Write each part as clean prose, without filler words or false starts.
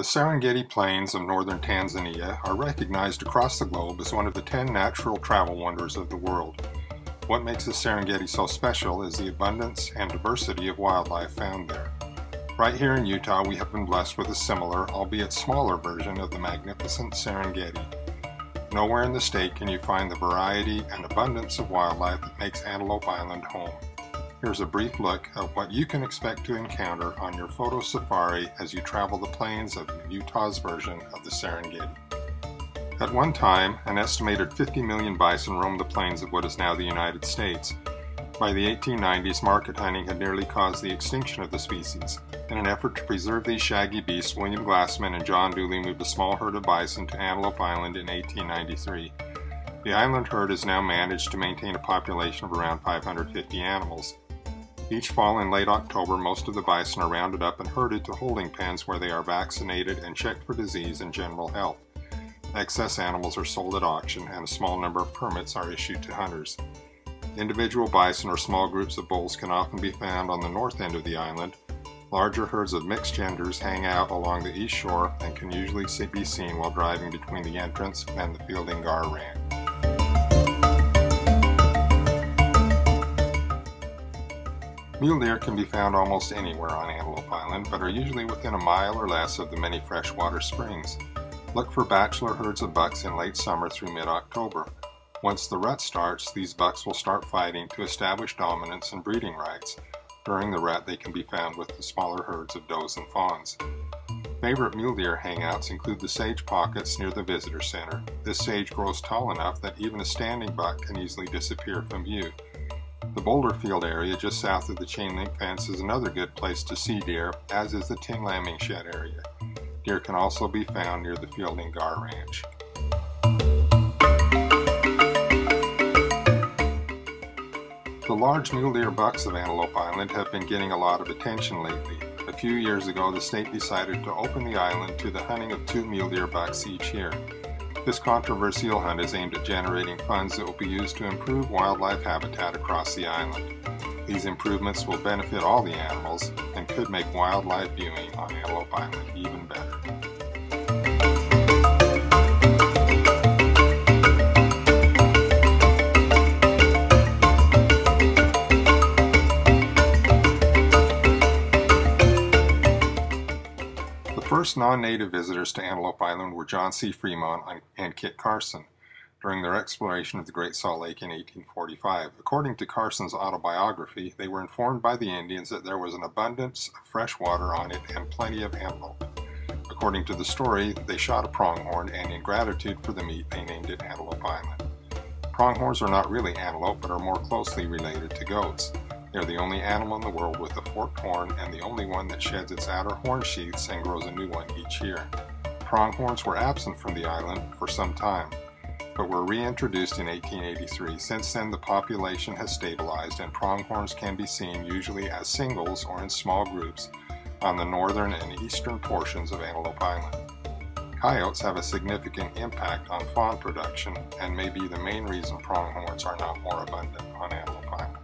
The Serengeti Plains of northern Tanzania are recognized across the globe as one of the 10 natural travel wonders of the world. What makes the Serengeti so special is the abundance and diversity of wildlife found there. Right here in Utah, we have been blessed with a similar, albeit smaller version of the magnificent Serengeti. Nowhere in the state can you find the variety and abundance of wildlife that makes Antelope Island home. Here's a brief look at what you can expect to encounter on your photo safari as you travel the plains of Utah's version of the Serengeti. At one time, an estimated 50 million bison roamed the plains of what is now the United States. By the 1890s, market hunting had nearly caused the extinction of the species. In an effort to preserve these shaggy beasts, William Glassman and John Dooley moved a small herd of bison to Antelope Island in 1893. The island herd has now managed to maintain a population of around 550 animals. Each fall in late October, most of the bison are rounded up and herded to holding pens where they are vaccinated and checked for disease and general health. Excess animals are sold at auction, and a small number of permits are issued to hunters. Individual bison or small groups of bulls can often be found on the north end of the island. Larger herds of mixed genders hang out along the east shore and can usually be seen while driving between the entrance and the Fielding Gar Ranch. Mule deer can be found almost anywhere on Antelope Island, but are usually within a mile or less of the many freshwater springs. Look for bachelor herds of bucks in late summer through mid-October. Once the rut starts, these bucks will start fighting to establish dominance and breeding rights. During the rut, they can be found with the smaller herds of does and fawns. Favorite mule deer hangouts include the sage pockets near the visitor center. This sage grows tall enough that even a standing buck can easily disappear from view. The boulder field area just south of the chain link fence is another good place to see deer, as is the tin lambing shed area. Deer can also be found near the Fielding Gar Ranch. The large mule deer bucks of Antelope Island have been getting a lot of attention lately. A few years ago, the state decided to open the island to the hunting of 2 mule deer bucks each year. This controversial hunt is aimed at generating funds that will be used to improve wildlife habitat across the island. These improvements will benefit all the animals and could make wildlife viewing on Antelope Island even better. The first non-native visitors to Antelope Island were John C. Fremont and Kit Carson during their exploration of the Great Salt Lake in 1845. According to Carson's autobiography, they were informed by the Indians that there was an abundance of fresh water on it and plenty of antelope. According to the story, they shot a pronghorn, and in gratitude for the meat, they named it Antelope Island. Pronghorns are not really antelope, but are more closely related to goats. They're the only animal in the world with a forked horn and the only one that sheds its outer horn sheaths and grows a new one each year. Pronghorns were absent from the island for some time, but were reintroduced in 1883. Since then, the population has stabilized, and pronghorns can be seen usually as singles or in small groups on the northern and eastern portions of Antelope Island. Coyotes have a significant impact on fawn production and may be the main reason pronghorns are not more abundant on Antelope Island.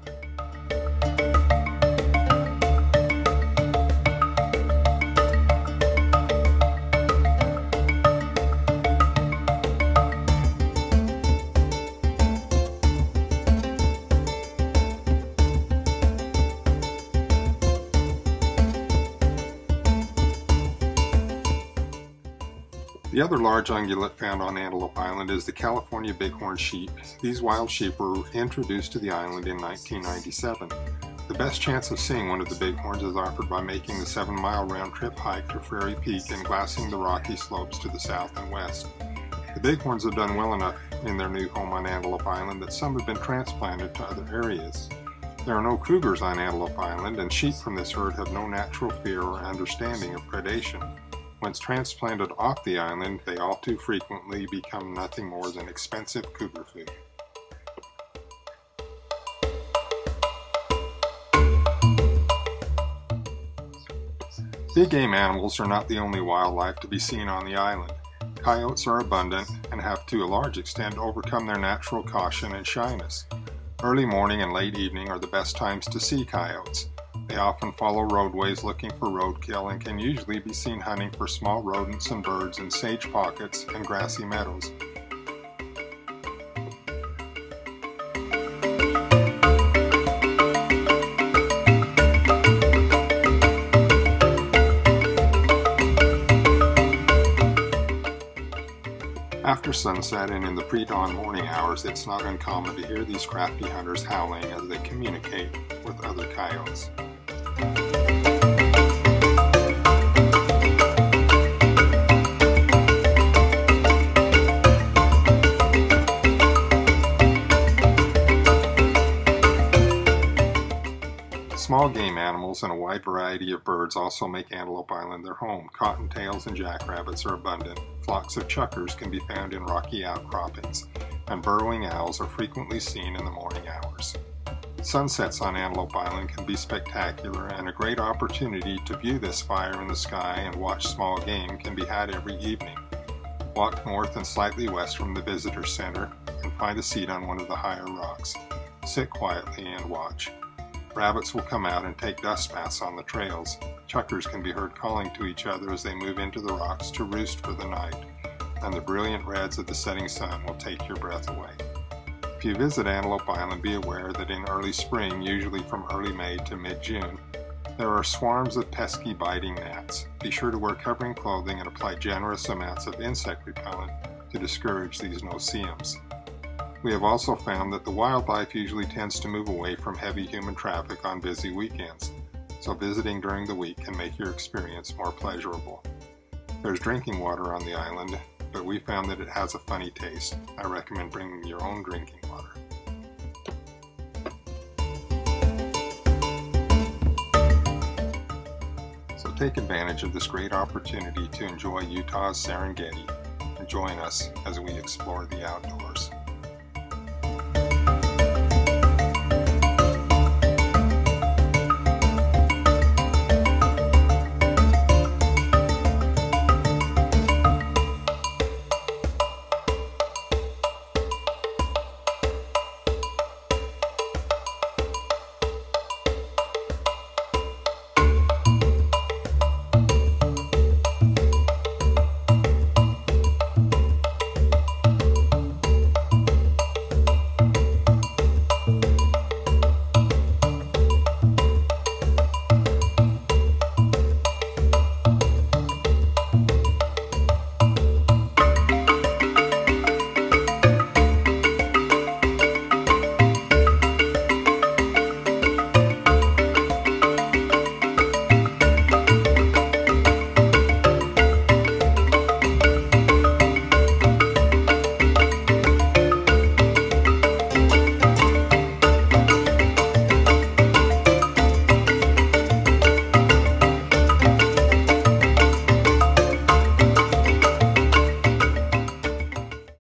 The other large ungulate found on Antelope Island is the California bighorn sheep. These wild sheep were introduced to the island in 1997. The best chance of seeing one of the bighorns is offered by making the 7-mile round-trip hike to Prairie Peak and glassing the rocky slopes to the south and west. The bighorns have done well enough in their new home on Antelope Island that some have been transplanted to other areas. There are no cougars on Antelope Island, and sheep from this herd have no natural fear or understanding of predation. Once transplanted off the island, they all too frequently become nothing more than expensive cougar food. Big game animals are not the only wildlife to be seen on the island. Coyotes are abundant and have to a large extent overcome their natural caution and shyness. Early morning and late evening are the best times to see coyotes. They often follow roadways looking for roadkill and can usually be seen hunting for small rodents and birds in sage pockets and grassy meadows. After sunset and in the pre-dawn morning hours, it's not uncommon to hear these crafty hunters howling as they communicate with other coyotes. Small game animals and a wide variety of birds also make Antelope Island their home. Cottontails and jackrabbits are abundant. Flocks of chukars can be found in rocky outcroppings, and burrowing owls are frequently seen in the morning hours. Sunsets on Antelope Island can be spectacular, and a great opportunity to view this fire in the sky and watch small game can be had every evening. Walk north and slightly west from the visitor center and find a seat on one of the higher rocks. Sit quietly and watch. Rabbits will come out and take dust baths on the trails. Chukars can be heard calling to each other as they move into the rocks to roost for the night, and the brilliant reds of the setting sun will take your breath away. If you visit Antelope Island, be aware that in early spring, usually from early May to mid-June, there are swarms of pesky biting gnats. Be sure to wear covering clothing and apply generous amounts of insect repellent to discourage these no-see-ums. We have also found that the wildlife usually tends to move away from heavy human traffic on busy weekends, so visiting during the week can make your experience more pleasurable. There's drinking water on the island, but we found that it has a funny taste. I recommend bringing your own drinking water. So take advantage of this great opportunity to enjoy Utah's Serengeti and join us as we explore the outdoors.